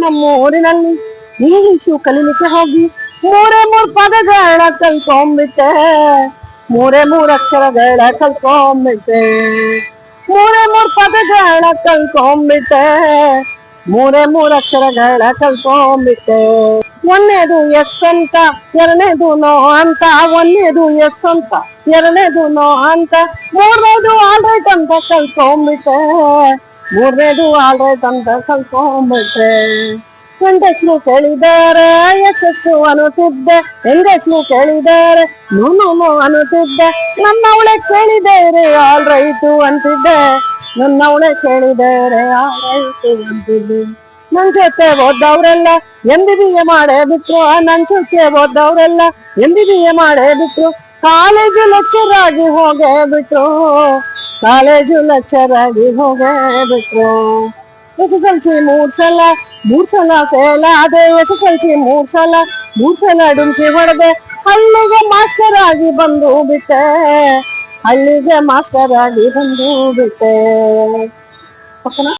ನಮ್ಮೂರಿನಲ್ಲಿ English ಕಲೀಲಿಕ್ಕೆ ಹೋಗಿ ಮೂರೇ ಮೂರ್ ಪದಗಳ ಕಲ್ತ್ಕೊಂಡ್ಬಿಟ್ಟೆ, ಮೂರೇ ಮೂರ್ ಅಕ್ಷರಗಳ ಕಲ್ತ್ಕೊಂಡ್ಬಿಟ್ಟೆ, ಮೂರೇ ಮೂರ್ ಪದಗಳ ಕಲ್ತ್ಕೊಂಡ್ಬಿಟ್ಟೆ, ಮೂರೇ ಮೂರ್ ಅಕ್ಷರಗಳ ಕಲ್ತ್ಕೊಂಡ್ಬಿಟ್ಟೆ. ಒಂದೇದು ಎಸ್ ಅಂತ, ಎರಡನೇದು ನೋ ಅಂತ, ಒಂದೇದು ಎಸ್ ಅಂತ, ಎರಡನೇದು ನೋ ಅಂತ, ಮೂರನೇದು ಆಲ್ರೈಟ್ ಅಂತ ಕಲ್ತ್ಕೊಂಡ್ಬಿಟ್ಟೆ, ಮೂರನೇದು ಆಲ್ರೈಟ್ ಅಂತ ಕಲ್ತ್ಕೊಂಡ್ಬಿಟ್ಟೆ. ಗಂಡಸ್ರು ಕೇಳಿದ್ದಾರೆ ಎಸ್ಸು ಅನ್ನುತ್ತಿದ್ದೆ, ಹೆಂಗಸ್ರು ಕೇಳಿದ್ದಾರೆ ನೋ ಅನ್ನುತ್ತಿದ್ದೆ, ನನ್ನವಳೆ ಕೇಳಿದರೆ ಆಲ್ರೈಟು ಅಂತಿದ್ದೆ, ನನ್ನವಳೆ ಕೇಳಿದರೆ ಆಲ್ರೈಟು ಅಂತಿದ್ದೆ. ನನ್ ಜೊತೆ ಓದವ್ರೆಲ್ಲ MBBA ಮಾಡೇ ಬಿಟ್ರು, ನನ್ ಜೊತೆ ಓದವ್ರೆಲ್ಲ MBBA ಮಾಡೇ ಬಿಟ್ರು, ಕಾಲೇಜು ಲೆಕ್ಚರ್ ಆಗಿ ಹೋಗೇ ಬಿಟ್ರು, ಕಾಲೇಜು ಲೆಕ್ಚರ್ ಆಗಿ ಹೋಗೇ ಬಿಟ್ರು. SSLC ಮೂರ್ ಸಲ ಫೇಲ್ ಆದೆ, SSLC ಮೂರ್ ಸಲ ಡುಮ್ಕಿ ಹೊಡೆದೆ, ಹಳ್ಳಿಗೆ ಮಾಸ್ಟರ್ ಆಗಿ ಬಂದು ಬಿಟ್ಟೆ, ಹಳ್ಳಿಗೆ ಮಾಸ್ಟರ್ ಆಗಿ ಬಂದು ಬಿಟ್ಟೆ.